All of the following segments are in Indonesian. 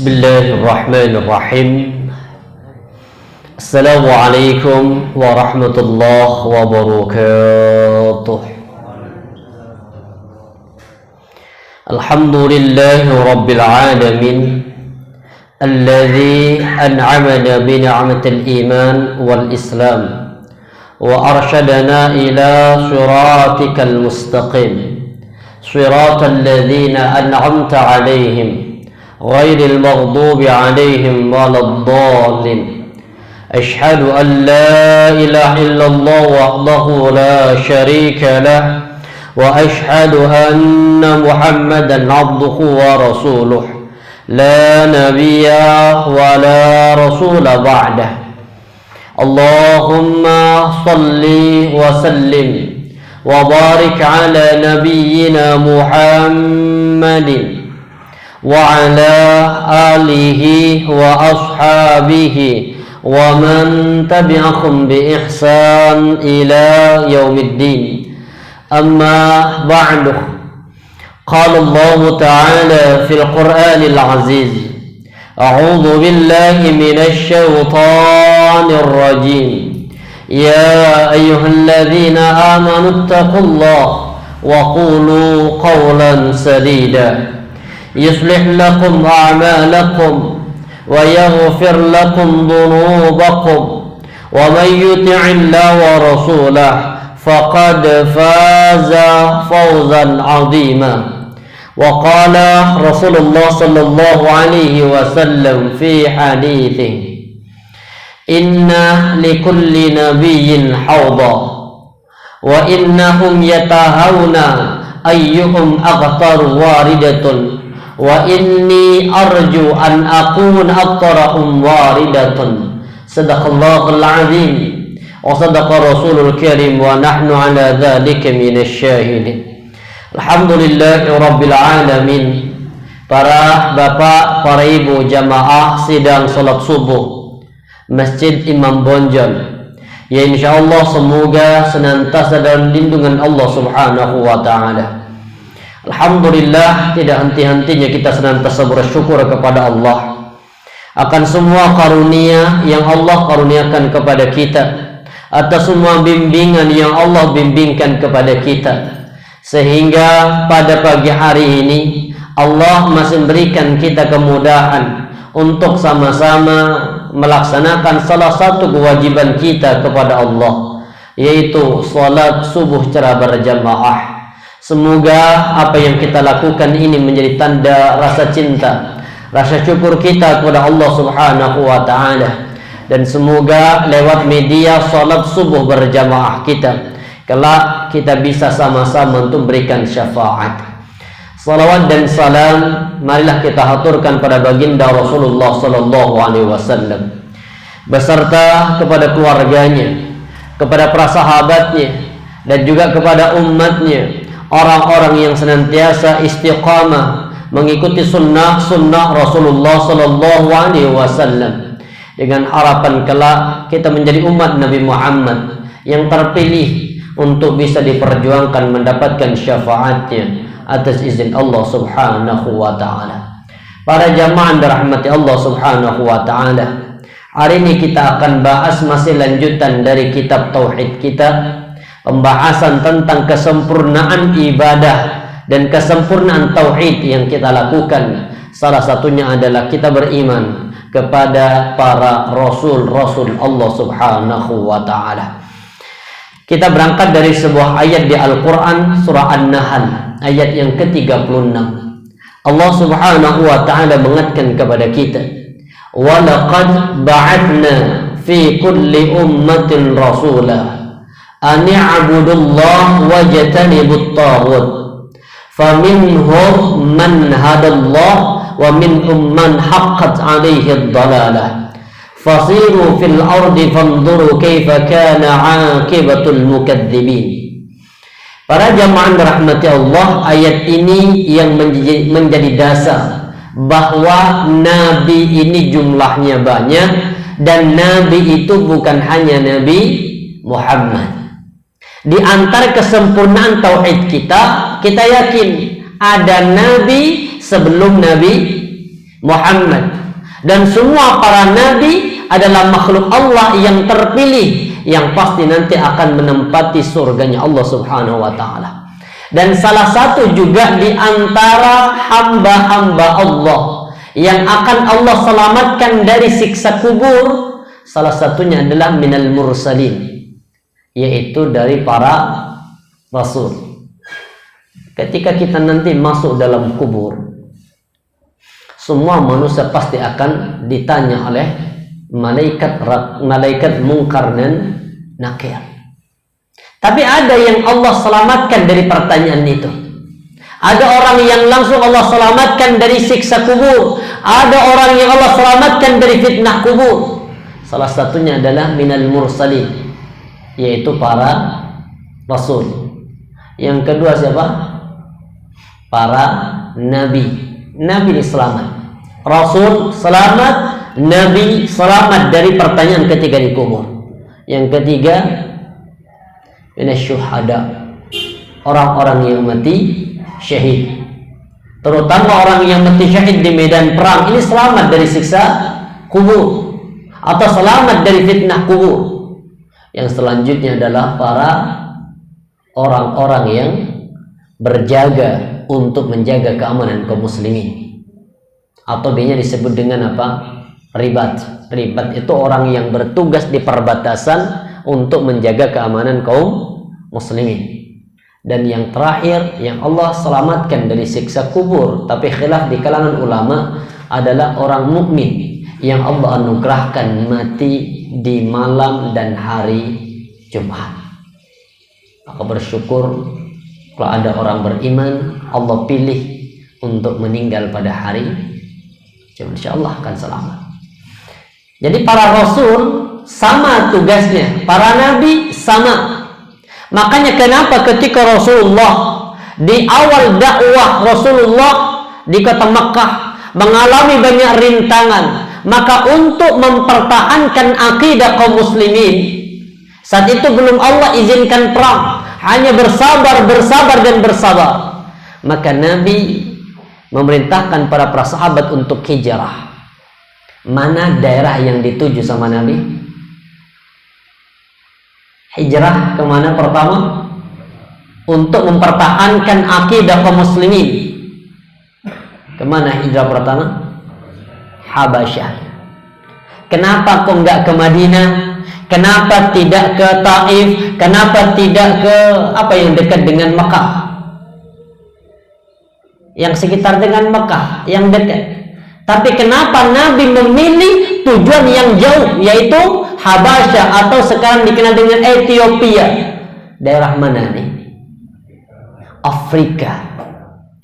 Bismillahirrahmanirrahim. Assalamualaikum warahmatullahi wabarakatuh. Alhamdulillahi rabbil alamin, alladzi an'amana bi ni'matil iman wal islam wa arsyadana ila siratikal mustaqim, siratal ladzina an'amta 'alaihim ghairil maghdubi 'alaihim waladdallin. Asyhadu an la ilaha illallah wahdahu la syarika lah wa asyhadu anna Muhammadan 'abduhu wa rasuluh la nabiyya wa la rasula ba'dah. Allahumma salli wa sallim wa barik ala nabiyyina Muhammadin wa ala alihi wa ashabihi wa man tabi'ahum bi ihsan ila yaumiddin. Amma ba'du. Qala Allah ta'ala fil Qur'anil aziz, a'udzu billahi minasy syaithanir rajim. Ya ayyuhalladzina amanu taqullaha wa qulu qawlan sadida yuslih lakum a'malakum wa yaghfir lakum dhunubakum wa man yuti'illaha wa rasulahu faqad faza fawzan 'azima. Wa qala Rasulullah sallallahu alaihi wasallam fi hadithihi, inna likulli nabiyyin hawda wa innahum yatahawna ayyuhum aghtaru waridatun wa inni arju an akun aktarahum waridatun. Sadaqallahul azim wa sadaqa rasulul karim wa nahnu ala dzalika minasy syahidin. Alhamdulillahi rabbil alamin. Para bapak, para ibu jamaah sidang salat subuh Masjid Imam Bonjol, ya insyaallah semoga senantiasa dalam lindungan Allah Subhanahu wa taala. Alhamdulillah, tidak henti-hentinya kita senantiasa bersyukur kepada Allah akan semua karunia yang Allah karuniakan kepada kita, atas semua bimbingan yang Allah bimbingkan kepada kita, sehingga pada pagi hari ini Allah masih memberikan kita kemudahan untuk sama-sama melaksanakan salah satu kewajiban kita kepada Allah, yaitu salat subuh secara berjamaah. Semoga apa yang kita lakukan ini menjadi tanda rasa cinta, rasa syukur kita kepada Allah Subhanahu wa ta'ala. Dan semoga lewat media salat subuh berjamaah kita, kelak kita bisa sama-sama untuk memberikan syafaat. Salawat dan salam marilah kita haturkan pada baginda Rasulullah sallallahu alaihi wasallam beserta kepada keluarganya, kepada para sahabatnya, dan juga kepada umatnya, orang-orang yang senantiasa istiqamah mengikuti sunnah Rasulullah sallallahu alaihi wasallam, dengan harapan kelak kita menjadi umat Nabi Muhammad yang terpilih untuk bisa diperjuangkan mendapatkan syafaatnya atas izin Allah Subhanahu wa ta'ala. Para jamaah dirahmati Allah Subhanahu wa ta'ala, hari ini kita akan bahas masih lanjutan dari kitab tauhid kita, pembahasan tentang kesempurnaan ibadah dan kesempurnaan tauhid yang kita lakukan. Salah satunya adalah kita beriman kepada para rasul-rasul Allah Subhanahu wa ta'ala. Kita berangkat dari sebuah ayat di Al-Quran, surah An-Nahl, ayat yang ke-36. Allah Subhanahu wa ta'ala mengatakan kepada kita, وَلَقَدْ بَعَثْنَا فِي كُلِّ أُمَّةٍ رَسُولًا أَنِ اعْبُدُوا اللَّهَ وَاجْتَنِبُوا الطَّاغُوتَ فَمِنْهُمْ مَنْ هَدَى اللَّهُ وَمِنْهُمْ مَنْ حَقَّتْ عَلَيْهِ الضَّلَالَةُ فَصِيرُوا فِي الْأَرْضِ فَانظُرُوا كَيْفَ كَانَ عَاقِبَةُ الْمُكَذِّبِينَ. Para jamaah dirahmati Allah, ayat ini yang menjadi dasar bahwa nabi ini jumlahnya banyak, dan nabi itu bukan hanya Nabi Muhammad. Di antara kesempurnaan tauhid kita yakin ada nabi sebelum Nabi Muhammad. Dan semua para nabi adalah makhluk Allah yang terpilih, yang pasti nanti akan menempati surganya Allah Subhanahu wa ta'ala. Dan salah satu juga di antara hamba-hamba Allah yang akan Allah selamatkan dari siksa kubur, salah satunya adalah minal mursalin, yaitu dari para rasul. Ketika kita nanti masuk dalam kubur, semua manusia pasti akan ditanya oleh malaikat Munkar dan Nakir. Tapi ada yang Allah selamatkan dari pertanyaan itu. Ada orang yang langsung Allah selamatkan dari siksa kubur. Ada orang yang Allah selamatkan dari fitnah kubur. Salah satunya adalah minal mursalin, yaitu para rasul. Yang kedua siapa? Para nabi. Nabi selamat, Rasul selamat, Nabi selamat dari pertanyaan ketika di kubur. Yang ketiga, minasyuhada, orang-orang yang mati syahid, terutama orang yang mati syahid di medan perang. Ini selamat dari siksa kubur atau selamat dari fitnah kubur. Yang selanjutnya adalah para orang-orang yang berjaga untuk menjaga keamanan kaum muslimin, atau biasanya disebut dengan apa? Ribat. Ribat itu orang yang bertugas di perbatasan untuk menjaga keamanan kaum muslimin. Dan yang terakhir yang Allah selamatkan dari siksa kubur, tapi khilaf di kalangan ulama, adalah orang mukmin yang Allah anugerahkan mati di malam dan hari Jumat. Maka bersyukur kalau ada orang beriman, Allah pilih untuk meninggal pada hari Jumat, insya Allah akan selamat. Jadi para rasul sama tugasnya, para nabi sama. Makanya kenapa ketika Rasulullah di awal dakwah Rasulullah di kota Makkah mengalami banyak rintangan, maka untuk mempertahankan akidah kaum muslimin, saat itu belum Allah izinkan perang, hanya bersabar dan bersabar. Maka Nabi memerintahkan para sahabat untuk hijrah. Mana daerah yang dituju sama Nabi? Hijrah kemana pertama? Untuk mempertahankan akidah kaum muslimin. Kemana hijrah pertama? Habasyah. Kenapa kok nggak ke Madinah? Kenapa tidak ke Taif? Kenapa tidak ke apa yang dekat dengan Mekah? Yang sekitar dengan Mekah, yang dekat. Tapi kenapa Nabi memilih tujuan yang jauh, yaitu Habasyah atau sekarang dikenal dengan Ethiopia? Daerah mana nih? Afrika.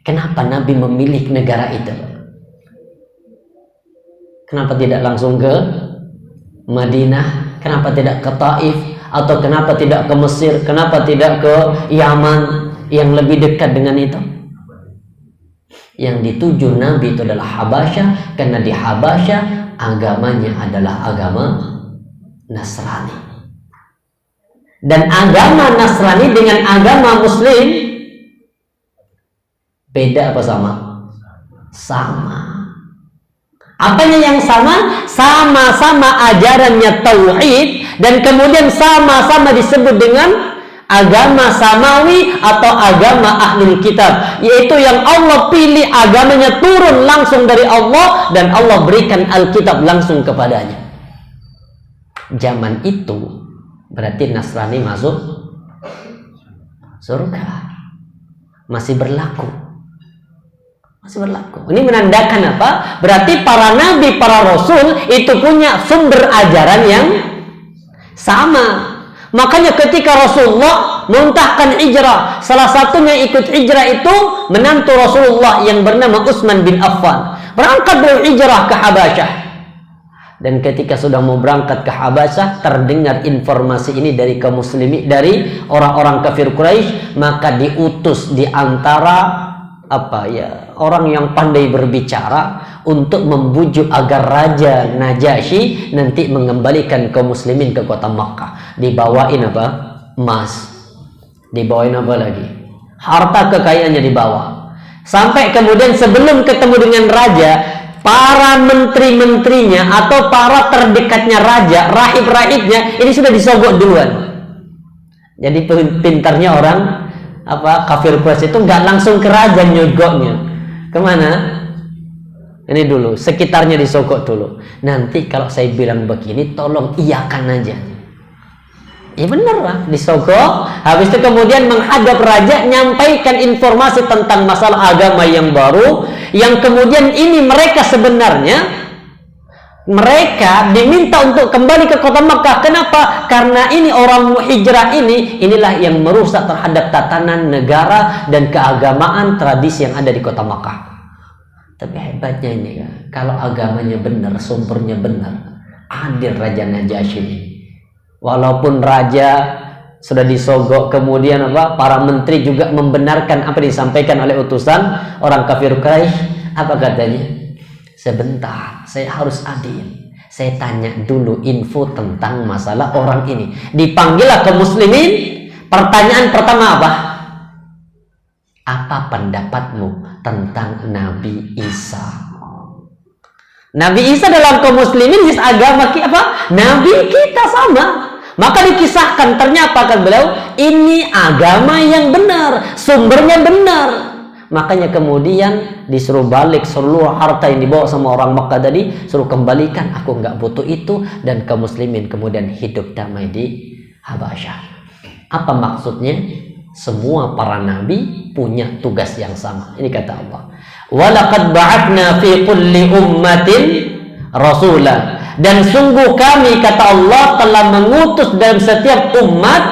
Kenapa Nabi memilih negara itu? Kenapa tidak langsung ke Madinah? Kenapa tidak ke Taif? Atau kenapa tidak ke Mesir? Kenapa tidak ke Yaman yang lebih dekat dengan itu? Yang dituju Nabi itu adalah Habasyah, karena di Habasyah agamanya adalah agama Nasrani. Dan agama Nasrani dengan agama Muslim beda apa sama? Sama. Apanya yang sama? Sama-sama ajarannya tauhid, dan kemudian sama-sama disebut dengan agama samawi atau agama ahlul kitab, yaitu yang Allah pilih agamanya turun langsung dari Allah dan Allah berikan Alkitab langsung kepadanya. Zaman itu berarti Nasrani masuk surga, masih berlaku. Ini menandakan apa? Berarti para nabi, para rasul itu punya sumber ajaran yang sama. Makanya ketika Rasulullah muntahkan hijrah, salah satunya ikut hijrah itu menantu Rasulullah yang bernama Utsman bin Affan. Berangkat berhijrah ke Habasyah. Dan ketika sudah mau berangkat ke Habasyah, terdengar informasi ini dari kaum muslimin, dari orang-orang kafir Quraisy, maka diutus di antara orang yang pandai berbicara untuk membujuk agar Raja Najasyi nanti mengembalikan kaum muslimin ke kota Makkah. Dibawain apa? Emas. Dibawain apa lagi? Harta kekayaannya dibawa. Sampai kemudian sebelum ketemu dengan raja, para menteri-menterinya atau para terdekatnya raja, rahib-rahibnya ini sudah disogok duluan. Jadi pintarnya orang kafir Quraisy itu nggak langsung ke raja nyogoknya. Kemana? Ini dulu, sekitarnya disogok dulu. Nanti kalau saya bilang begini, tolong iyakan aja. Ya bener lah, disogok. Habis itu kemudian menghadap raja, nyampaikan informasi tentang masalah agama yang baru, yang kemudian ini mereka sebenarnya diminta untuk kembali ke kota Makkah. Kenapa? Karena ini orang hijrah inilah yang merusak terhadap tatanan negara dan keagamaan tradisi yang ada di kota Makkah. Tapi hebatnya ini kalau agamanya benar, sumbernya benar, adil Raja Najasyi ini. Walaupun raja sudah disogok, kemudian para menteri juga membenarkan apa yang disampaikan oleh utusan orang kafir Quraisy. Apa katanya? Sebentar, saya harus adil. Saya tanya dulu info tentang masalah orang ini. Dipanggillah ke muslimin. Pertanyaan pertama apa? Apa pendapatmu tentang Nabi Isa? Nabi Isa dalam kaum muslimin agama Nabi kita sama. Maka dikisahkan ternyata kan beliau ini agama yang benar, sumbernya benar. Makanya kemudian disuruh balik seluruh harta yang dibawa sama orang Makkah tadi, suruh kembalikan, aku nggak butuh itu, dan kaum muslimin kemudian hidup damai di Habasyah. Apa maksudnya? Semua para nabi punya tugas yang sama. Ini kata Allah. Walaqad ba'atsna fi kulli ummatin rasulah. Dan sungguh kami, kata Allah, telah mengutus dalam setiap umat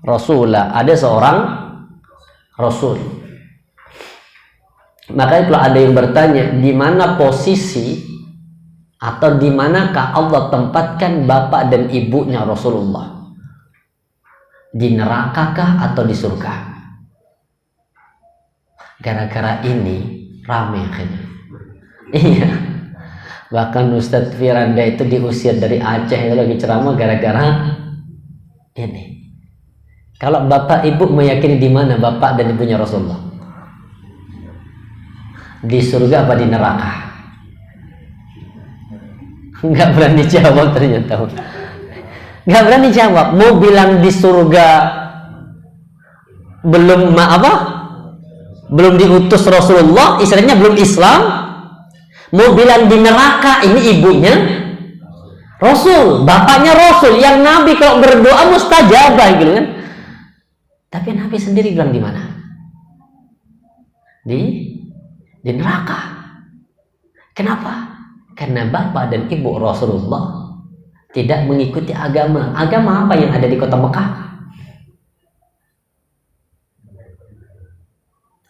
rasulah. Ada seorang rasul. Makanya kalau ada yang bertanya di mana posisi atau di manakah Allah tempatkan bapak dan ibunya Rasulullah, di nerakakah atau di surga? Gara-gara ini rame akhirnya. Iya. Bahkan Ustadz Firanda itu diusir dari Aceh itu lagi ceramah gara-gara ini. Kalau bapak ibu meyakini di mana bapak dan ibunya Rasulullah? Di surga apa di neraka? Nggak berani jawab ternyata. Nggak berani jawab. Mau bilang di surga belum diutus Rasulullah, istilahnya belum Islam. Mau bilang di neraka, ini ibunya Rasul, bapaknya Rasul, yang Nabi kalau berdoa mustajabah gitu kan. Tapi Nabi sendiri bilang di mana? Di neraka. Kenapa? Karena bapak dan ibu Rasulullah tidak mengikuti agama apa yang ada di kota Mekah.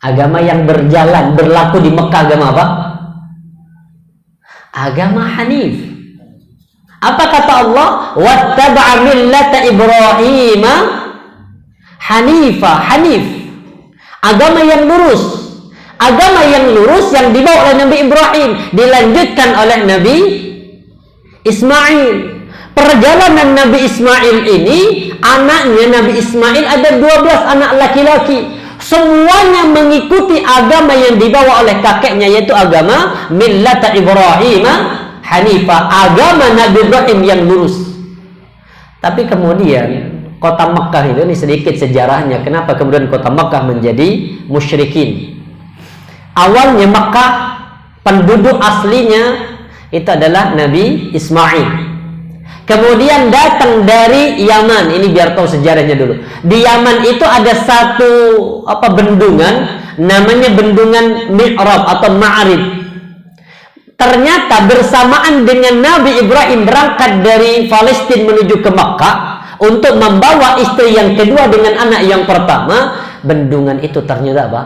Agama yang berlaku di Mekah, agama apa? Agama Hanif. Apa kata Allah? Wattaba'a millata Ibrahim Hanifa. Hanif, agama yang lurus. Agama yang lurus yang dibawa oleh Nabi Ibrahim, dilanjutkan oleh Nabi Ismail. Perjalanan Nabi Ismail ini, anaknya Nabi Ismail ada 12 anak laki-laki. Semuanya mengikuti agama yang dibawa oleh kakeknya, yaitu agama millata Ibrahim Hanifah, agama Nabi Ibrahim yang lurus. Tapi kemudian kota Makkah ini sedikit sejarahnya. Kenapa kemudian kota Makkah menjadi musyrikin? Awalnya Makkah, penduduk aslinya itu adalah Nabi Ismail. Kemudian datang dari Yaman. Ini biar tahu sejarahnya dulu. Di Yaman itu ada satu bendungan, namanya bendungan Mi'rab atau Ma'rib. Ternyata bersamaan dengan Nabi Ibrahim berangkat dari Palestina menuju ke Makkah untuk membawa istri yang kedua dengan anak yang pertama, bendungan itu ternyata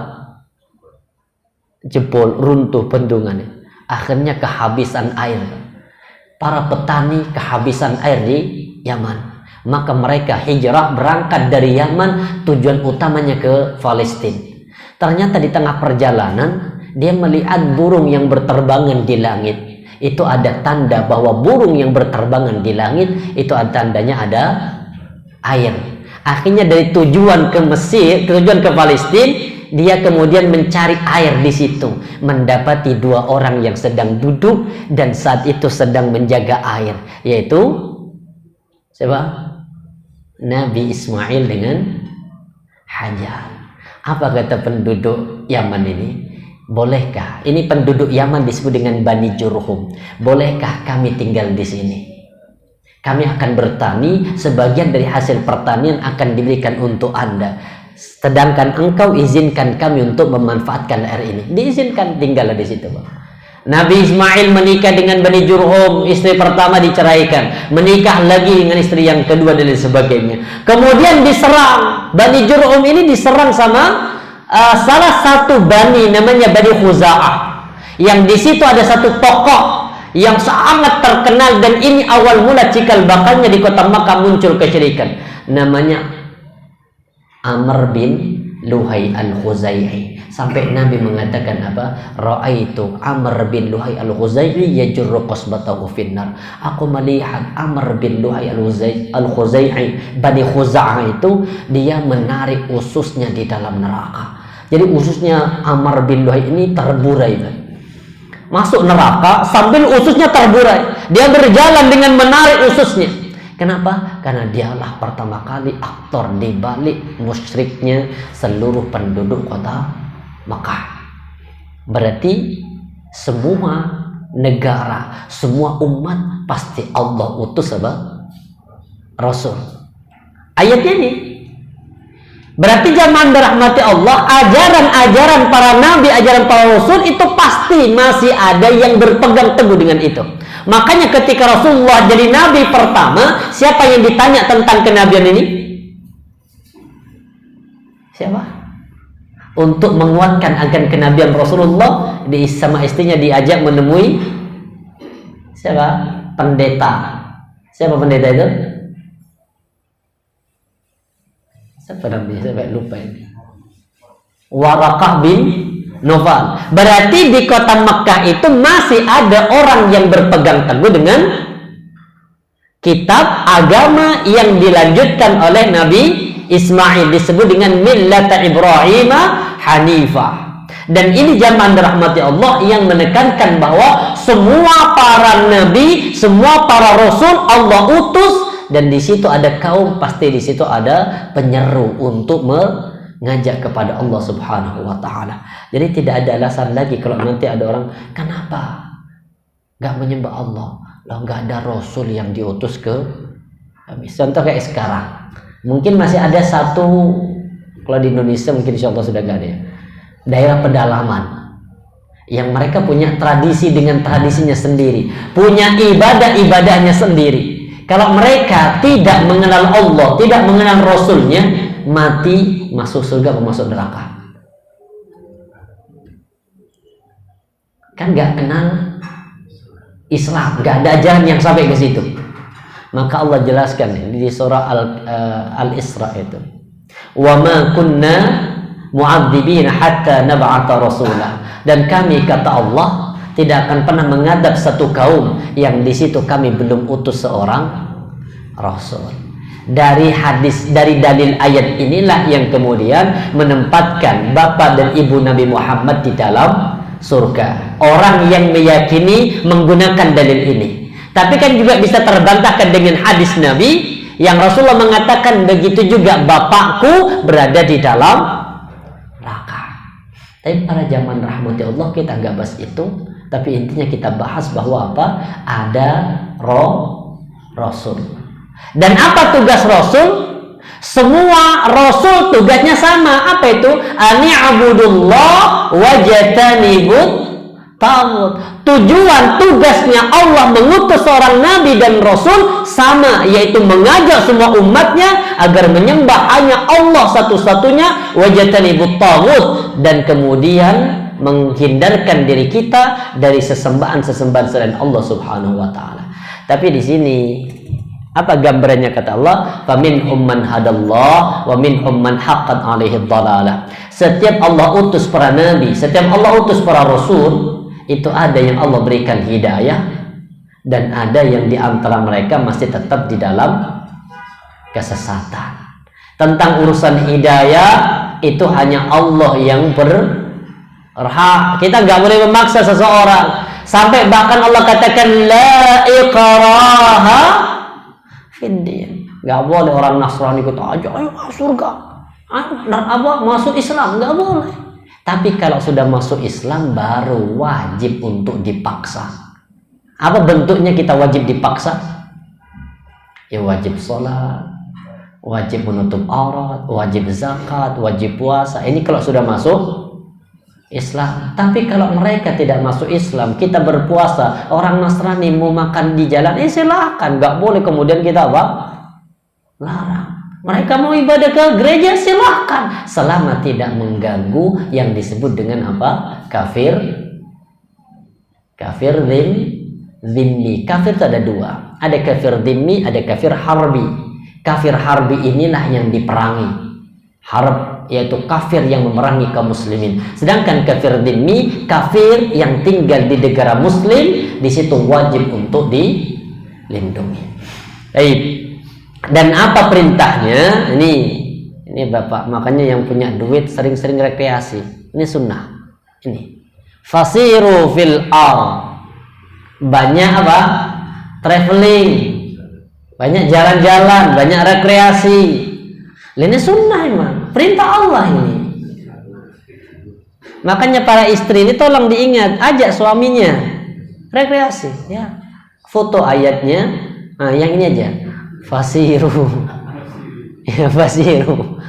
jebol, runtuh bendungannya. Akhirnya kehabisan air. Para petani kehabisan air di Yaman. Maka mereka hijrah berangkat dari Yaman, tujuan utamanya ke Palestina. Ternyata di tengah perjalanan dia melihat burung yang berterbangan di langit. Itu ada tanda bahwa burung yang berterbangan di langit itu ada tandanya ada air. Akhirnya dari tujuan ke Mesir, tujuan ke Palestina, dia kemudian mencari air di situ, mendapati dua orang yang sedang duduk dan saat itu sedang menjaga air, yaitu siapa? Nabi Ismail dengan Hajar. Apa kata penduduk Yaman ini? Bolehkah? Ini penduduk Yaman disebut dengan Bani Jurhum. Bolehkah kami tinggal di sini? Kami akan bertani, sebagian dari hasil pertanian akan diberikan untuk Anda. Sedangkan engkau izinkan kami untuk memanfaatkan air ini. Diizinkan, tinggallah di situ, Bang. Nabi Ismail menikah dengan Bani Jurhum, istri pertama diceraikan, menikah lagi dengan istri yang kedua dan sebagainya. Kemudian diserang, Bani Jurhum ini diserang sama salah satu bani namanya Bani Khuza'ah. Yang di situ ada satu tokoh yang sangat terkenal dan ini awal mula cikal bakalnya di kota Makkah muncul kesyirikan. Namanya Amr bin Luhai al-Khuzai'i. Sampai Nabi mengatakan apa? Ra'aitu Amr bin Luhai al-Khuzai'i yajurru qasbatahu finnar. Aku melihat Amr bin Luhai al-Khuzai'i Bani Khuza'ah itu dia menarik ususnya di dalam neraka. Jadi ususnya Amr bin Luhai ini terburai, masuk neraka sambil ususnya terburai. Dia berjalan dengan menarik ususnya. Kenapa? Karena dialah pertama kali aktor di balik musyriknya seluruh penduduk kota Makkah. Berarti semua negara, semua umat pasti Allah utus apa? Rasul. Ayatnya ini berarti zaman dirahmati Allah, ajaran-ajaran para nabi, ajaran para rasul itu pasti masih ada yang berpegang teguh dengan itu. Makanya ketika Rasulullah jadi nabi pertama, siapa yang ditanya tentang kenabian ini? Siapa? Untuk menguatkan akan kenabian Rasulullah, sama istrinya diajak menemui siapa? Pendeta. Siapa pendeta itu? Siapa namanya? Saya lupa ini. Warakah bin Nawfal. Berarti di kota Makkah itu masih ada orang yang berpegang teguh dengan kitab agama yang dilanjutkan oleh Nabi Ismail, disebut dengan millata Ibrahim Hanifah. Dan ini zaman dirahmati Allah yang menekankan bahwa semua para nabi, semua para rasul Allah utus. Dan di situ ada kaum, pasti di situ ada penyeru untuk mengajak kepada Allah Subhanahu wa taala. Jadi tidak ada alasan lagi kalau nanti ada orang, kenapa nggak menyembah Allah? Loh, nggak ada rasul yang diutus ke kami. Contoh kayak sekarang. Mungkin masih ada satu, kalau di Indonesia mungkin insya Allah sudah nggak ada ya, daerah pedalaman yang mereka punya tradisi dengan tradisinya sendiri, punya ibadah-ibadahnya sendiri. Kalau mereka tidak mengenal Allah, tidak mengenal Rasulnya, mati masuk surga atau masuk neraka? Kan nggak kenal Islam, nggak ada ajaran yang sampai ke situ. Maka Allah jelaskan di surah Al-Isra itu, wa ma kunna mu'adzibina hatta nab'atha rasulah. Dan kami, kata Allah, tidak akan pernah mengadab satu kaum yang di situ kami belum utus seorang rasul. Dari hadis, dari dalil ayat inilah yang kemudian menempatkan bapak dan ibu Nabi Muhammad di dalam surga. Orang yang meyakini menggunakan dalil ini. Tapi kan juga bisa terbantahkan dengan hadis Nabi yang Rasulullah mengatakan begitu juga bapakku berada di dalam neraka. Tapi pada zaman rahmati Allah kita nggak bahas itu. Tapi intinya kita bahas bahwa apa? Ada Rasul. Dan apa tugas Rasul? Semua Rasul tugasnya sama. Apa itu? Ani'abudullah wajatanibut tagut. Tujuan tugasnya Allah mengutus seorang Nabi dan Rasul sama, yaitu mengajak semua umatnya agar menyembah hanya Allah satu-satunya, wajatanibut tagut, dan kemudian menghindarkan diri kita dari sesembahan-sesembahan selain Allah Subhanahu wa taala. Tapi di sini apa gambarannya kata Allah? Faminhum man hadallah wa minhum man haqqat 'alaihi dhalalah. Setiap Allah utus para nabi, setiap Allah utus para rasul, itu ada yang Allah berikan hidayah dan ada yang di antara mereka masih tetap di dalam kesesatan. Tentang urusan hidayah itu hanya Allah yang berhak. Kita nggak boleh memaksa seseorang. Sampai bahkan Allah katakan la iqraha fid din. Nggak boleh orang Nasrani kata aja ayo surga, masuk Islam, nggak boleh. Tapi kalau sudah masuk Islam baru wajib untuk dipaksa. Apa bentuknya kita wajib dipaksa? Ya wajib sholat, wajib menutup aurat, wajib zakat, wajib puasa. Ini kalau sudah masuk Islam. Tapi kalau mereka tidak masuk Islam, kita berpuasa, orang Nasrani mau makan di jalan, silahkan, nggak boleh kemudian kita apa? Larang. Mereka mau ibadah ke gereja, silahkan, selama tidak mengganggu yang disebut dengan apa? Kafir dhimmi. Kafir itu ada dua, ada kafir dhimmi, ada kafir harbi. Kafir harbi inilah yang diperangi. Harb yaitu kafir yang memerangi kaum muslimin. Sedangkan kafir dhimmi, kafir yang tinggal di negara muslim, di situ wajib untuk dilindungi. Baik. Dan apa perintahnya? Ini Bapak, makanya yang punya duit sering-sering rekreasi. Ini sunnah. Ini fasiru fil ardh. Banyak apa? Traveling, banyak jalan-jalan, banyak rekreasi. Ini sunnah emang, perintah Allah ini. Makanya para istri ini tolong diingat, ajak suaminya rekreasi, ya. Foto ayatnya, nah yang ini aja, fasiru, ya fasiru.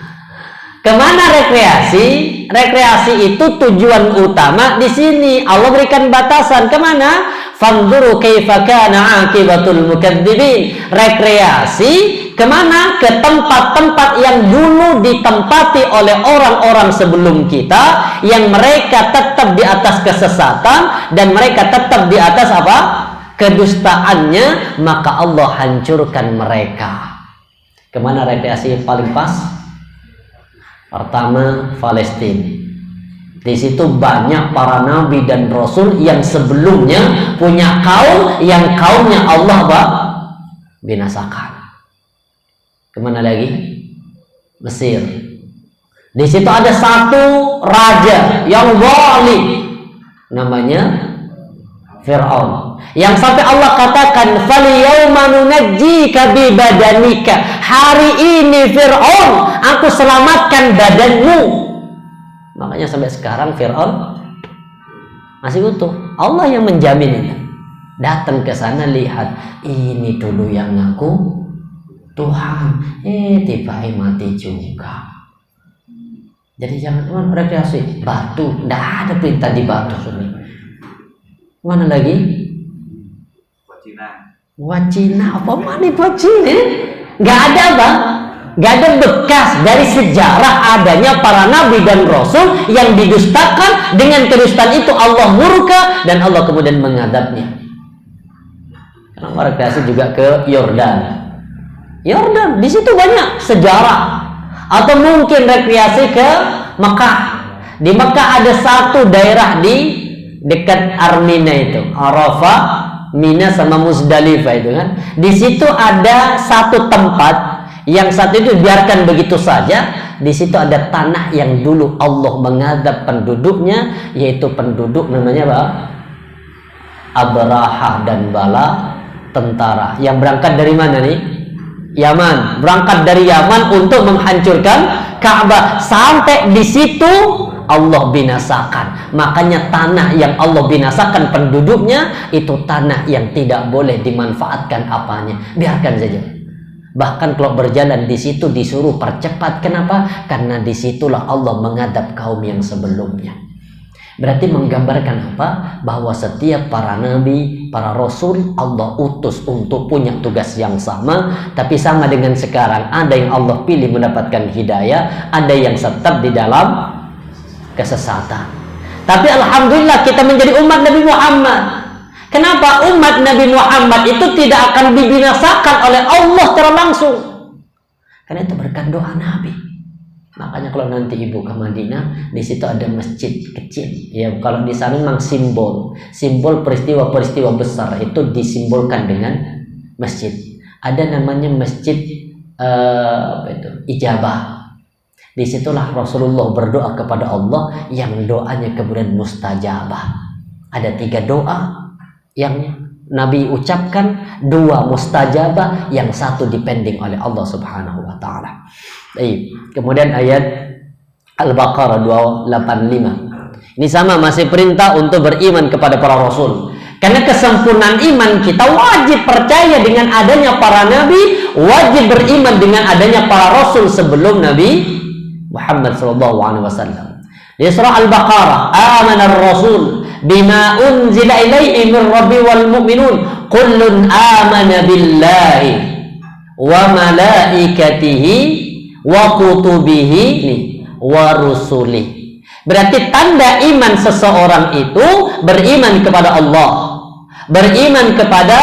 Kemana rekreasi? Rekreasi itu tujuan utama di sini. Allah berikan batasan kemana? Fanzuru kaifa kana aqibatul mukadzibin. Rekreasi kemana? Ke tempat-tempat yang dulu ditempati oleh orang-orang sebelum kita, yang mereka tetap di atas kesesatan dan mereka tetap di atas apa? Kedustaannya, maka Allah hancurkan mereka. Kemana rekreasi yang paling pas? Pertama, Palestina. Di situ banyak para nabi dan rasul yang sebelumnya punya kaum yang kaumnya Allah binasakan. Kemana lagi? Mesir. Di situ ada satu raja yang zalim, namanya Fir'aun. Yang sampai Allah katakan, "Falyawma nunajjika bi badanika." Hari ini Fir'aun, aku selamatkan badanmu. Makanya sampai sekarang Fir'aun masih utuh. Allah yang menjamin itu. Datang ke sana, lihat, ini dulu yang ngaku Tuhan, tiba mati juga. Jadi jangan rekreasi batu, tidak ada perintah di batu. Mana lagi? Wacina, apa mana wacina? Gak ada bang, gak ada bekas dari sejarah adanya para nabi dan rasul yang didustakan. Dengan kedustaan itu Allah murka dan Allah kemudian mengadabnya. Karena rekreasi juga ke Yordan, di situ banyak sejarah. Atau mungkin rekreasi ke Mekah. Di Mekah ada satu daerah di dekat Armina itu, Arafah, Mina sama Muzdalifah itu kan. Di situ ada satu tempat yang saat itu biarkan begitu saja. Di situ ada tanah yang dulu Allah mengadab penduduknya, yaitu penduduk namanya apa? Abraha dan bala tentara yang berangkat dari mana nih? Yaman. Berangkat dari Yaman untuk menghancurkan Ka'bah. Sampai di situ Allah binasakan. Makanya tanah yang Allah binasakan penduduknya itu tanah yang tidak boleh dimanfaatkan apanya. Biarkan saja. Bahkan kalau berjalan di situ disuruh percepat. Kenapa? Karena disitulah Allah mengadab kaum yang sebelumnya. Berarti menggambarkan apa? Bahwa setiap para nabi, para rasul Allah utus untuk punya tugas yang sama. Tapi sama dengan sekarang, ada yang Allah pilih mendapatkan hidayah, ada yang tetap di dalam kesesatan. Tapi alhamdulillah kita menjadi umat Nabi Muhammad. Kenapa umat Nabi Muhammad itu tidak akan dibinasakan oleh Allah secara langsung? Karena itu berkat doa Nabi. Makanya kalau nanti ibu ke Madinah, di situ ada masjid kecil. Ya, kalau di sana memang simbol peristiwa-peristiwa besar itu disimbolkan dengan masjid. Ada namanya masjid Ijabah. Disitulah Rasulullah berdoa kepada Allah yang doanya kemudian mustajabah. Ada 3 doa yang Nabi ucapkan, 2 mustajabah, yang 1 dipending oleh Allah Subhanahu wa taala. Kemudian ayat Al-Baqarah 285. Ini sama, masih perintah untuk beriman kepada para rasul. Karena kesempurnaan iman kita wajib percaya dengan adanya para nabi, wajib beriman dengan adanya para rasul sebelum Nabi Muhammad sallallahu alaihi wasallam. Di surah Al-Baqarah, "Amana ar-rasul bima unzila ilaihi min rabbi wal mu'minun kullun amana billahi wa malaikatihi wa kutubihi wa rusulih." Berarti tanda iman seseorang itu beriman kepada Allah, beriman kepada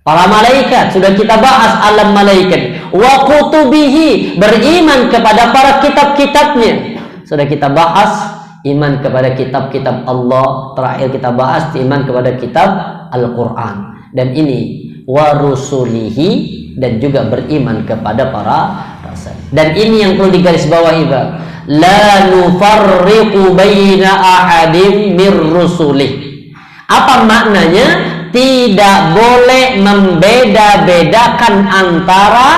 para malaikat. Sudah kita bahas alam malaikat. Wa kutubihi, beriman kepada para kitab-kitabnya. Sudah kita bahas iman kepada kitab-kitab Allah. Terakhir kita bahas iman kepada kitab Al-Quran. Dan ini wa rusulihi, dan juga beriman kepada para rasul. Dan ini yang perlu digarisbawahi, Pak. La nufarriqu baina ahadin mir rusulih. Apa maknanya? Tidak boleh membeda-bedakan antara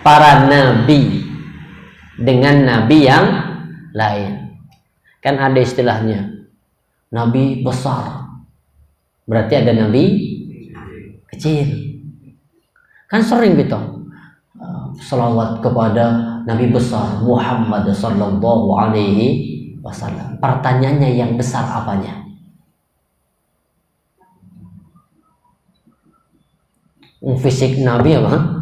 para nabi dengan nabi yang lain. Kan ada istilahnya nabi besar, berarti ada nabi kecil. Kan sering gitu selawat kepada Nabi besar Muhammad sallallahu alaihi wasallam. Pertanyaannya, yang besar apanya? Fisik Nabi apa?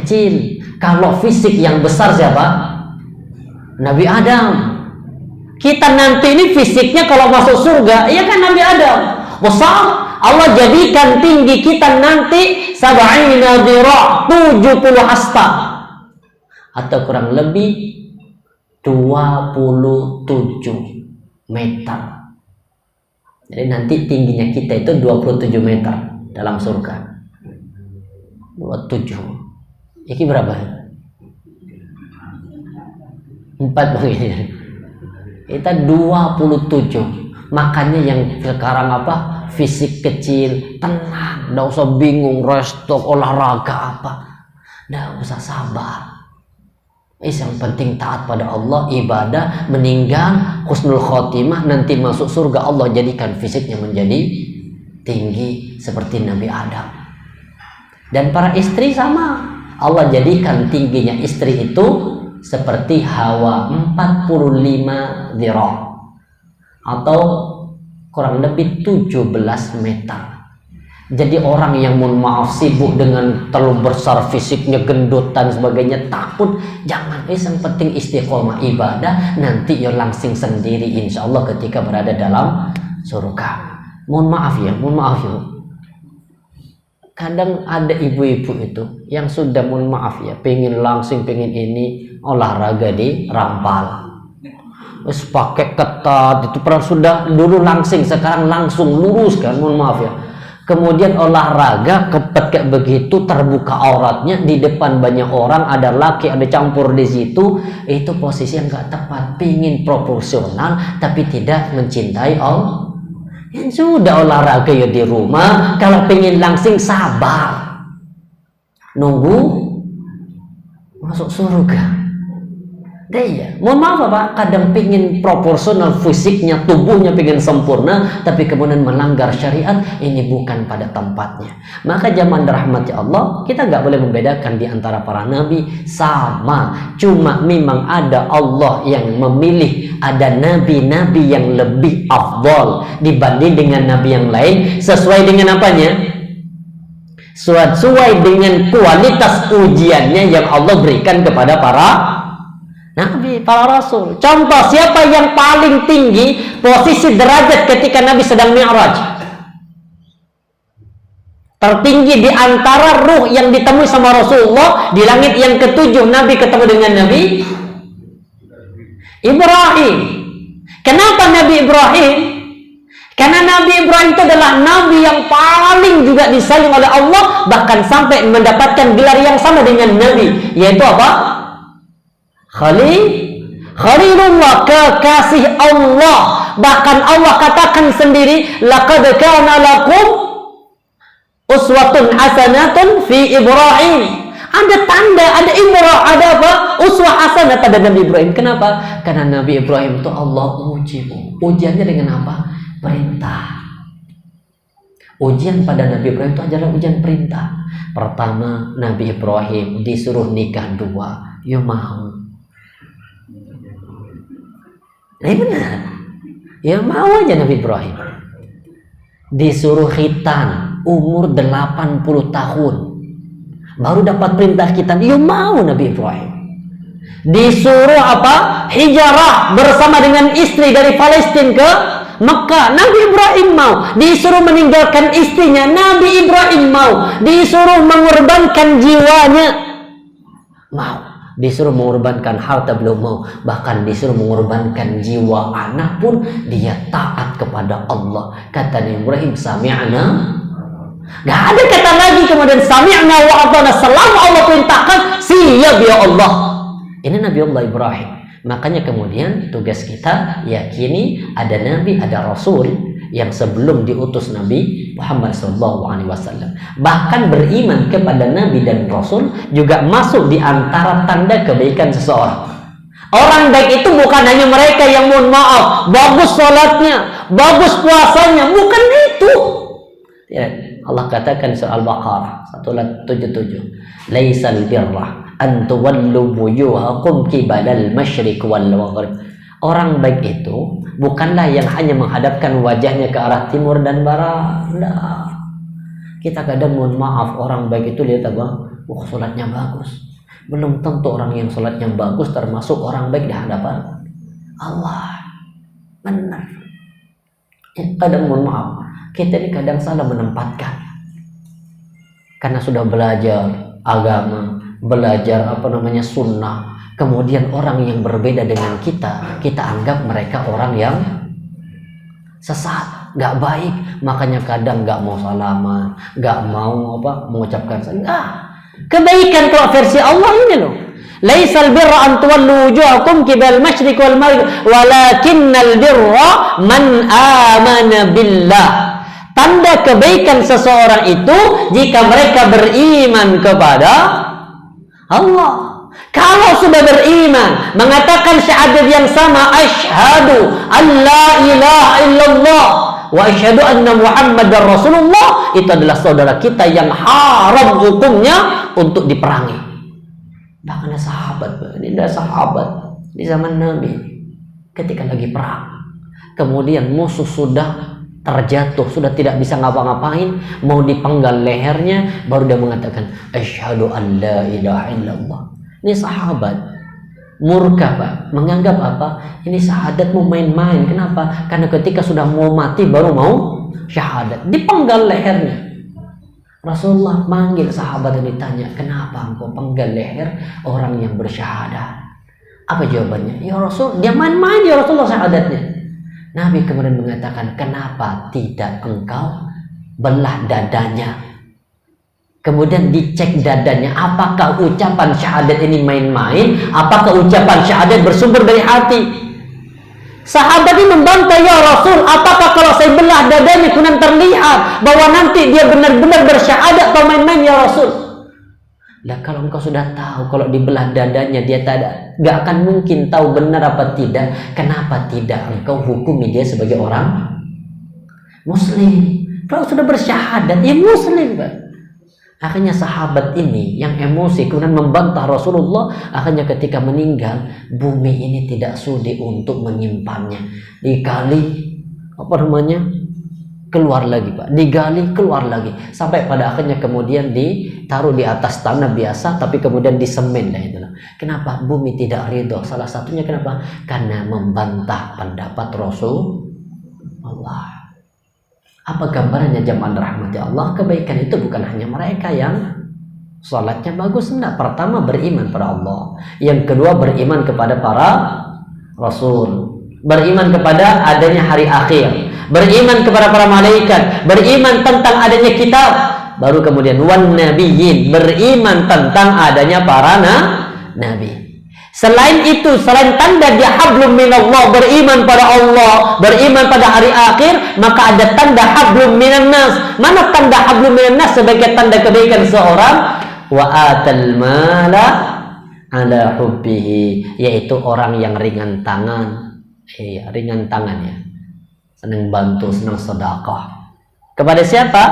Kecil. Kalau fisik yang besar siapa? Nabi Adam. Kita nanti ini fisiknya kalau masuk surga, iya kan Nabi Adam. Besar. Allah jadikan tinggi kita nanti 70 dhira', 70 hasta, atau kurang lebih 27 meter. Jadi nanti tingginya kita itu 27 meter dalam surga. 27. Ini berapa? 4 begini. Kita 27. Makanya yang sekarang apa? Fisik kecil, tenang, nggak usah bingung, restok, olahraga apa, nggak usah, sabar. Yang penting taat pada Allah, ibadah, meninggal, husnul khotimah, nanti masuk surga. Allah jadikan fisiknya menjadi tinggi seperti Nabi Adam. Dan para istri sama, Allah jadikan tingginya istri itu seperti Hawa, 45 dhira', atau kurang lebih 17 meter. Jadi orang yang mohon maaf sibuk dengan terlalu besar fisiknya, gendut dan sebagainya, takut, jangan. Yang penting istiqomah ibadah, nanti ya langsing sendiri insya Allah ketika berada dalam surga. Mohon maaf ya. Kadang ada ibu-ibu itu yang sudah mohon maaf ya, pengen langsing, pengen ini, olahraga di rampal. Terus pakai ketat, itu pernah sudah dulu langsing, sekarang langsung lurus kan, mohon maaf ya. Kemudian olahraga kepet kayak begitu, terbuka auratnya di depan banyak orang, ada laki, ada campur di situ, itu posisi yang nggak tepat. Pingin proporsional tapi tidak mencintai Allah. Yang sudah olahraga ya di rumah, kalau pingin langsing sabar, nunggu masuk surga. Iya, mohon maaf Bapak, kadang pingin proporsional fisiknya, tubuhnya pingin sempurna, tapi kemudian melanggar syariat, ini bukan pada tempatnya. Maka zaman dirahmati Allah, kita nggak boleh membedakan di antara para nabi, sama. Cuma memang ada Allah yang memilih, ada nabi-nabi yang lebih afdal dibanding dengan nabi yang lain, sesuai dengan apanya? Sesuai dengan kualitas ujiannya yang Allah berikan kepada para nabi, para rasul. Contoh, siapa yang paling tinggi posisi derajat ketika Nabi sedang Mi'raj? Tertinggi di antara ruh yang ditemui sama Rasulullah di langit yang ketujuh, Nabi ketemu dengan Nabi Ibrahim. Kenapa Nabi Ibrahim? Karena Nabi Ibrahim itu adalah Nabi yang paling juga disayang oleh Allah, bahkan sampai mendapatkan gelar yang sama dengan Nabi, yaitu apa? Khalilullah, kekasih Allah. Bahkan Allah katakan sendiri, laqad kana lakum uswatun hasanatun fi Ibrahim. Ada tanda, ada ibrah, ada apa? Uswah hasanah pada Nabi Ibrahim. Kenapa? Karena Nabi Ibrahim itu Allah uji. Ujiannya dengan apa? Perintah. Ujian pada Nabi Ibrahim itu adalah ujian perintah. Pertama, Nabi Ibrahim disuruh nikah 2. Ya mau. Benar. Ya mau aja Nabi Ibrahim. Disuruh khitan umur 80 tahun. Baru dapat perintah khitan. Ya mau Nabi Ibrahim. Disuruh apa? Hijrah bersama dengan istri dari Palestina ke Mekah. Nabi Ibrahim mau. Disuruh meninggalkan istrinya. Nabi Ibrahim mau. Disuruh mengorbankan jiwanya. Mau. Disuruh mengorbankan harta belum mau. Bahkan disuruh mengorbankan jiwa anak pun dia taat kepada Allah. Kata Nabi Ibrahim, sami'na. Gak ada kata lagi kemudian sami'na wa ata'na. Selama Allah perintahkan, siap ya Allah. Ini Nabi Allah Ibrahim. Makanya kemudian tugas kita yakini ada Nabi, ada Rasul yang sebelum diutus Nabi Muhammad SAW. Bahkan beriman kepada Nabi dan Rasul juga masuk di antara tanda kebaikan seseorang. Orang baik itu bukan hanya mereka yang mohon maaf bagus sholatnya, bagus puasanya, bukan itu. Ya, Allah katakan surah Al-Baqarah 177, laisal birra an tuwallu wujuhakum qibalal masyriq wal maghrib. Orang baik itu bukanlah yang hanya menghadapkan wajahnya ke arah timur dan barat. Nah, kita kadang mohon maaf orang baik itu lihat apa? Sholatnya bagus. Belum tentu orang yang sholatnya bagus termasuk orang baik di hadapan Allah. Benar. Kadang mohon maaf, kita ini kadang salah menempatkan. Karena sudah belajar agama, belajar sunnah. Kemudian orang yang berbeda dengan kita anggap mereka orang yang sesat, gak baik. Makanya kadang gak mau salaman, gak mau mengucapkan salam. Kebaikan kalau versi Allah ini loh. Laisal birra an tuwallu wujuhakum qibal masyriq wal maghrib, walakinnal birra man amana billah. Tanda kebaikan seseorang itu jika mereka beriman kepada Allah. Kalau sudah beriman, mengatakan syahadat yang sama, asyhadu an la ilaha illallah wa asyhadu anna Muhammadar Rasulullah, itu adalah saudara kita yang haram hukumnya untuk diperangi. Bahkan ada sahabat, ini ada sahabat di zaman Nabi ketika lagi perang. Kemudian musuh sudah terjatuh, sudah tidak bisa ngapa-ngapain, mau dipenggal lehernya, baru dia mengatakan asyhadu an la ilaha illallah. Ini sahabat murka Pak, menganggap apa? Ini syahadat mau main-main. Kenapa? Karena ketika sudah mau mati baru mau syahadat, dipenggal lehernya. Rasulullah manggil sahabat dan ditanya, kenapa engkau penggal leher orang yang bersyahadat? Apa jawabannya? Ya Rasul, dia main-main ya Rasulullah syahadatnya. Nabi kemudian mengatakan, kenapa tidak engkau belah dadanya? Kemudian dicek dadanya, apakah ucapan syahadat ini main-main? Apakah ucapan syahadat bersumber dari hati? Sahabat ini membantah, ya Rasul, apakah kalau saya belah dadanya kemudian terlihat bahwa nanti dia benar-benar bersyahadat atau main-main ya Rasul? Lah kalau engkau sudah tahu kalau dibelah dadanya dia gak akan mungkin tahu benar apa tidak, kenapa tidak engkau hukumi dia sebagai orang muslim? Kalau sudah bersyahadat, ya muslim Pak. Akhirnya sahabat ini yang emosi kemudian membantah Rasulullah. Akhirnya ketika meninggal, bumi ini tidak sudi untuk menyimpannya. Digali keluar lagi Pak, digali keluar lagi, sampai pada akhirnya kemudian ditaruh di atas tanah biasa, tapi kemudian disemen. Itulah kenapa bumi tidak ridho. Salah satunya kenapa? Karena membantah pendapat Rasulullah. Apa gambarannya jamaah rahmati Allah? Kebaikan itu bukan hanya mereka yang sholatnya bagus, enggak. Pertama beriman pada Allah, yang kedua beriman kepada para Rasul, beriman kepada adanya hari akhir, beriman kepada para malaikat, beriman tentang adanya kitab, baru kemudian wan nabiyyin, beriman tentang adanya para nabi. Selain itu, selain tanda dia hablum minallah, beriman pada Allah, beriman pada hari akhir, maka ada tanda hablum minan nas. Mana tanda hablum minan nas sebagai tanda kebaikan seorang? Wa atal mala ala hubbihi, yaitu orang yang ringan tangan. Ringan tangan ya. Senang bantu, senang sedekah. Kepada siapa?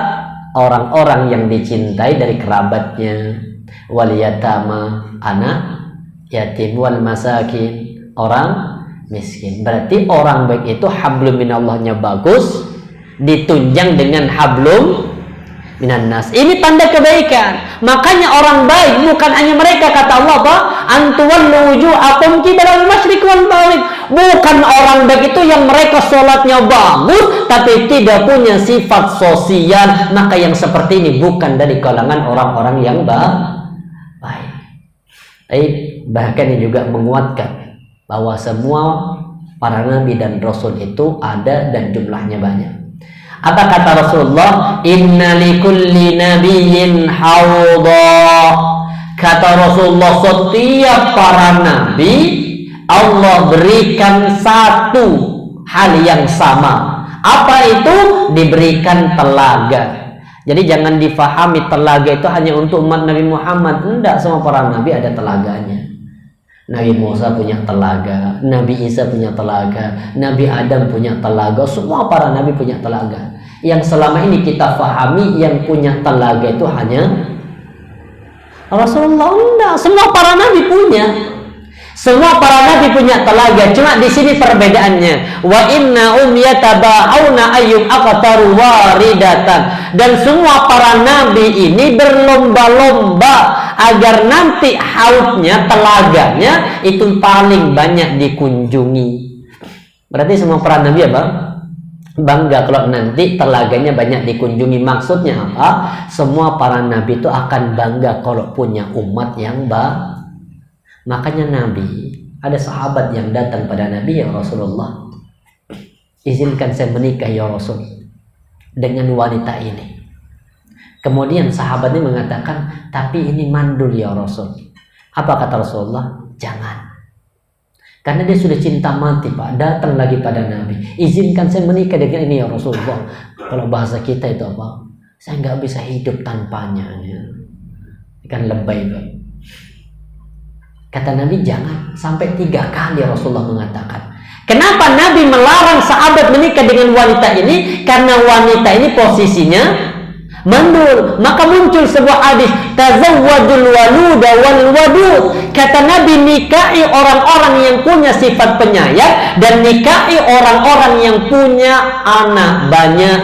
Orang-orang yang dicintai dari kerabatnya. Wal yatama, anak yatim, wal masakin, orang miskin. Berarti orang baik itu hablum minallahnya bagus, ditunjang dengan hablum minan nas. Ini tanda kebaikan. Makanya orang baik bukan hanya mereka, kata Allah apa? Antuwallu wujuhakum qibalal masyriq wal maghrib. Bukan orang baik itu yang mereka sholatnya bagus tapi tidak punya sifat sosial. Maka yang seperti ini bukan dari kalangan orang-orang yang baik. Bahkan ini juga menguatkan bahwa semua para nabi dan rasul itu ada dan jumlahnya banyak. Apa kata Rasulullah? Inna likulli nabiyyin hawda. Kata Rasulullah, setiap para nabi Allah berikan satu hal yang sama. Apa itu? Diberikan telaga. Jadi jangan difahami telaga itu hanya untuk umat Nabi Muhammad. Tidak, semua para nabi ada telaganya. Nabi Musa punya telaga, Nabi Isa punya telaga, Nabi Adam punya telaga, semua para nabi punya telaga. Yang selama ini kita fahami yang punya telaga itu hanya Rasulullah. Enggak, semua para nabi punya. Semua para nabi punya telaga, cuma di sini perbedaannya. Wa inna yataba'una ayyum aqtaru waridatan. Dan semua para nabi ini berlomba-lomba agar nanti hautnya, telaganya itu paling banyak dikunjungi. Berarti semua para nabi apa? Bangga kalau nanti telaganya banyak dikunjungi. Maksudnya apa? Semua para nabi itu akan bangga kalau punya umat yang baik. Makanya Nabi, ada sahabat yang datang pada Nabi, ya Rasulullah, izinkan saya menikah ya Rasul dengan wanita ini. Kemudian sahabat ini mengatakan, tapi ini mandul ya Rasul. Apa kata Rasulullah? Jangan. Karena dia sudah cinta mati, Pak. Datang lagi pada Nabi, izinkan saya menikah dengan ini ya Rasulullah. Kalau bahasa kita itu apa? Saya nggak bisa hidup tanpanya. Kan lebay, Pak. Kata Nabi, jangan. Sampai 3 kali Rasulullah mengatakan. Kenapa Nabi melarang sahabat menikah dengan wanita ini? Karena wanita ini posisinya mandul. Maka muncul sebuah hadis, tazawwadul waluda wal wadud. Kata Nabi, nikahi orang-orang yang punya sifat penyayang dan nikahi orang-orang yang punya anak banyak,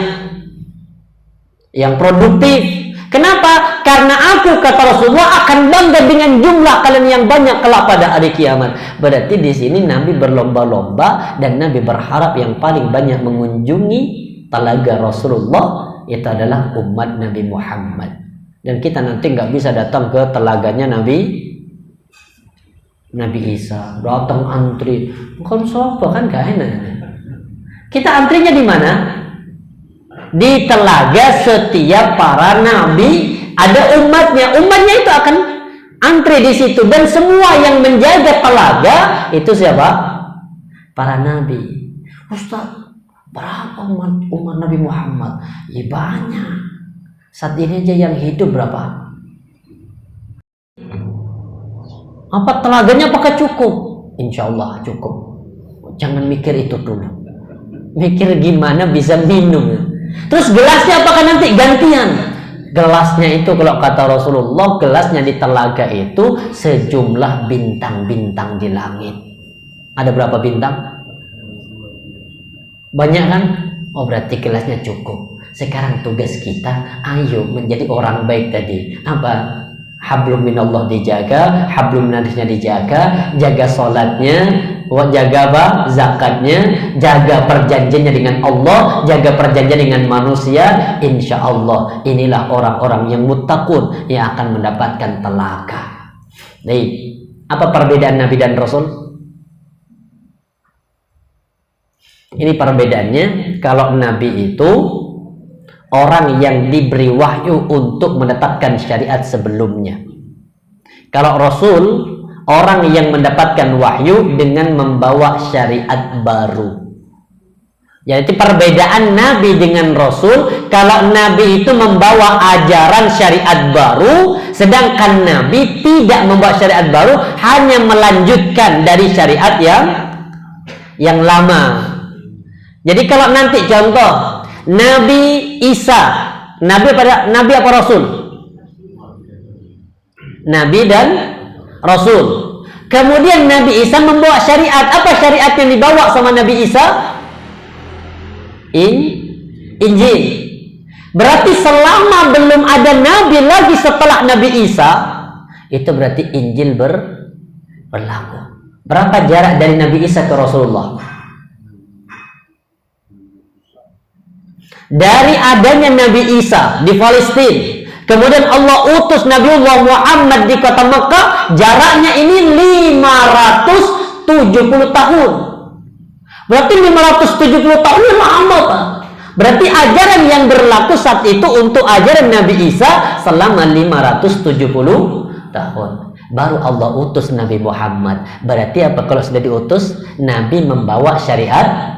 yang produktif. Kenapa? Karena aku, kata Rasulullah, akan bangga dengan jumlah kalian yang banyak kelak pada hari kiamat. Berarti di sini Nabi berlomba-lomba dan Nabi berharap yang paling banyak mengunjungi telaga Rasulullah itu adalah umat Nabi Muhammad. Dan kita nanti nggak bisa datang ke telaganya Nabi Isa. Datang antri, bukan sopo kan gak enak. Kita antrinya di mana? Di telaga setiap para nabi ada umatnya. Umatnya itu akan antri di situ, dan semua yang menjaga telaga itu siapa? Para nabi. Ustaz, berapa umat Nabi Muhammad? Ya banyak. Saat ini aja yang hidup berapa? Apa telaganya apakah cukup? Insya Allah cukup. Jangan mikir itu dulu. Mikir gimana bisa minum. Terus gelasnya apakah nanti gantian? Gelasnya itu kalau kata Rasulullah, gelasnya di telaga itu sejumlah bintang-bintang di langit. Ada berapa bintang? Banyak kan? Oh, berarti gelasnya cukup. Sekarang tugas kita, ayo menjadi orang baik tadi. Apa? Hablum minallah dijaga, hablum minannasnya dijaga, jaga sholatnya, jaga apa? Zakatnya, jaga perjanjiannya dengan Allah, jaga perjanjian dengan manusia. Insya Allah inilah orang-orang yang muttaqun yang akan mendapatkan telaga. Baik, apa perbedaan Nabi dan Rasul? Ini perbedaannya. Kalau Nabi itu orang yang diberi wahyu untuk menetapkan syariat sebelumnya. Kalau Rasul, orang yang mendapatkan wahyu dengan membawa syariat baru. Jadi perbedaan Nabi dengan Rasul, kalau Nabi itu membawa ajaran syariat baru, sedangkan Nabi tidak membawa syariat baru, hanya melanjutkan dari syariat yang lama. Jadi kalau nanti contoh Nabi Isa, Nabi apa Rasul? Nabi dan Rasul. Kemudian Nabi Isa membawa syariat. Apa syariat yang dibawa sama Nabi Isa? Injil. Berarti selama belum ada Nabi lagi setelah Nabi Isa, itu berarti Injil berlaku. Berapa jarak dari Nabi Isa ke Rasulullah? Dari adanya Nabi Isa di Palestina, kemudian Allah utus Nabiullah Muhammad di kota Mekah, jaraknya ini 570 tahun. Berarti 570 tahun lama, Pak. Berarti ajaran yang berlaku saat itu untuk ajaran Nabi Isa selama 570 tahun. Baru Allah utus Nabi Muhammad. Berarti apa kalau sudah diutus? Nabi membawa syariat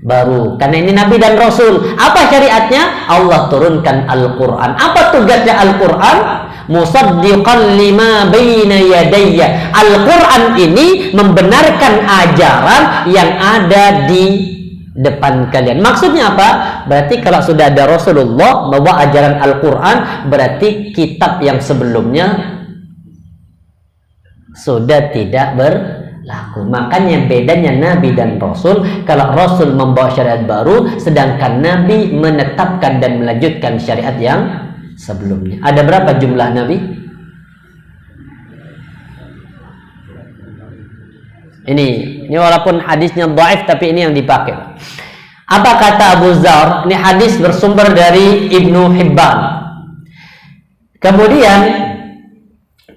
baru. Karena ini Nabi dan Rasul. Apa syariatnya? Allah turunkan Al-Quran. Apa tugasnya Al-Quran? Musaddiqan lima baina yadayya. Al-Quran ini membenarkan ajaran yang ada di depan kalian. Maksudnya apa? Berarti kalau sudah ada Rasulullah bawa ajaran Al-Quran, berarti kitab yang sebelumnya sudah tidak berlaku. Makanya bedanya Nabi dan Rasul, kalau Rasul membawa syariat baru, sedangkan Nabi menetapkan dan melanjutkan syariat yang sebelumnya. Ada berapa jumlah Nabi? Ini walaupun hadisnya dhaif, tapi ini yang dipakai. Apa kata Abu Dzar? Ini hadis bersumber dari Ibnu Hibban. Kemudian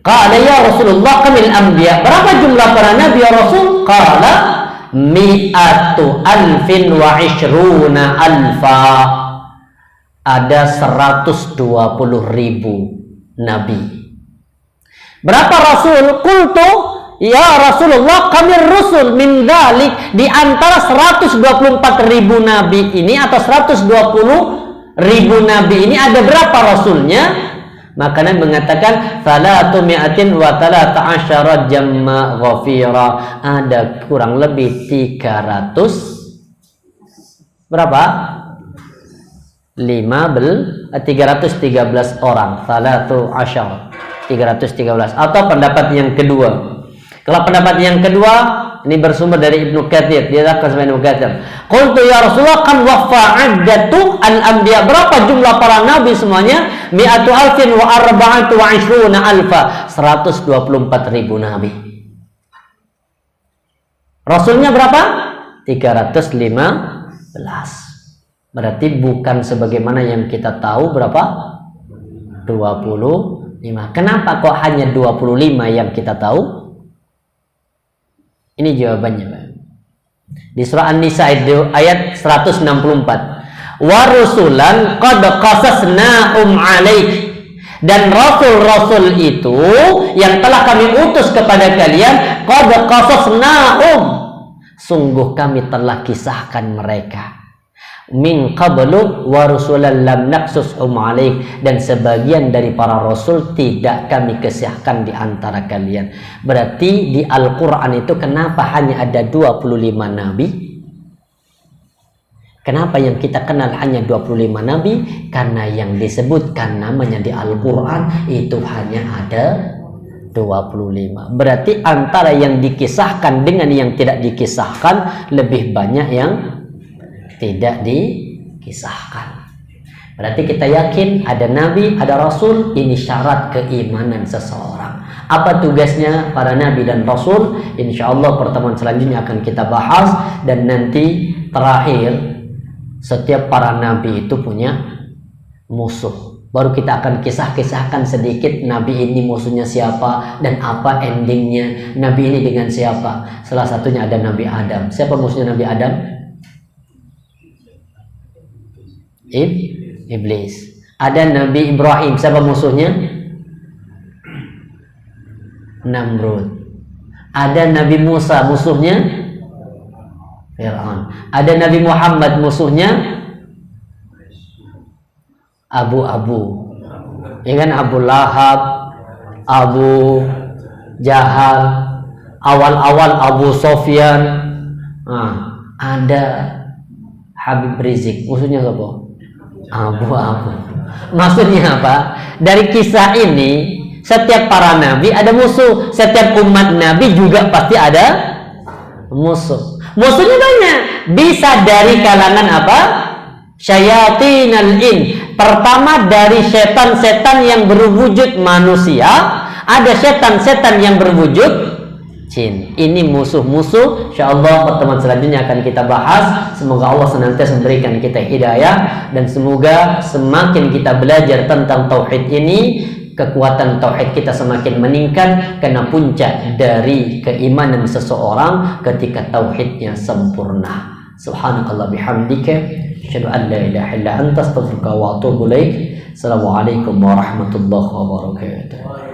qala ya Rasulullah kamil anbiya. Berapa jumlah para nabi ya Rasul? Qala mi'atu alfin wa ishruna alfa. Ada 120.000 nabi. Berapa Rasul? Qultu ya Rasulullah kami rusul min dzalik, di antara 124.000 nabi ini atau 120.000 nabi ini ada berapa rasulnya? Maka Nabi mengatakan salatu mi'atin wa talata asyara jamma ghafira. Ada kurang lebih 300 berapa? 313 orang. Salatu asyara 313. Atau pendapat yang kedua. Kalau pendapat yang kedua ini bersumber dari Ibnu Katsir, dia kata sama Ibnu Katsir, qultu ya Rasulullah kan wafa addatu al-anbiya. Berapa jumlah para nabi semuanya? Mi'atu alfin wa arba'atu wa ishruna alfa. 124.000 nabi. Rasulnya berapa? 315. Berarti bukan sebagaimana yang kita tahu berapa? 25. Kenapa kok hanya 25 yang kita tahu? Ini jawabannya, Pak. Di surah An-Nisa ayat 164. Wa rusulan qad qasasnahum 'alaik. Dan rasul-rasul itu yang telah kami utus kepada kalian, qad qasasnahum, sungguh kami telah kisahkan mereka. Min qablu wa rusulan lam naqsushum 'alaik, dan sebagian dari para rasul tidak kami kisahkan di antara kalian. Berarti di Al-Qur'an itu kenapa hanya ada 25 nabi? Kenapa yang kita kenal hanya 25 nabi? Karena yang disebutkan namanya di Al-Qur'an itu hanya ada 25. Berarti antara yang dikisahkan dengan yang tidak dikisahkan lebih banyak yang tidak dikisahkan. Berarti kita yakin ada nabi, ada rasul. Ini syarat keimanan seseorang. Apa tugasnya para nabi dan rasul? Insya Allah pertemuan selanjutnya akan kita bahas. Dan nanti terakhir, setiap para nabi itu punya musuh. Baru kita akan kisahkan sedikit nabi ini musuhnya siapa dan apa endingnya nabi ini dengan siapa. Salah satunya ada Nabi Adam. Siapa musuhnya Nabi Adam? Iblis. Ada Nabi Ibrahim. Siapa musuhnya? Namrud. Ada Nabi Musa, musuhnya Fir'aun. Ada Nabi Muhammad, musuhnya Abu. Ya kan, Abu Lahab, Abu Jahal, awal-awal Abu Sofyan. Nah, ada Habib Rizik, musuhnya siapa? Abu. Maksudnya apa? Dari kisah ini, setiap para nabi ada musuh, setiap umat nabi juga pasti ada musuh. Musuhnya banyak, bisa dari kalangan apa? Syayatinal in. Pertama dari setan-setan yang berwujud manusia, ada setan-setan yang berwujud jin. Ini musuh-musuh. Insyaallah pertemuan selanjutnya akan kita bahas. Semoga Allah senantiasa memberikan kita hidayah, dan semoga semakin kita belajar tentang tauhid ini, kekuatan tauhid kita semakin meningkat, karena puncak dari keimanan seseorang ketika tauhidnya sempurna. Subhanakallah bihamdika, asyhadu an la ilaha illa anta, astaghfiruka wa atubu ilaik. Assalamualaikum warahmatullahi wabarakatuh.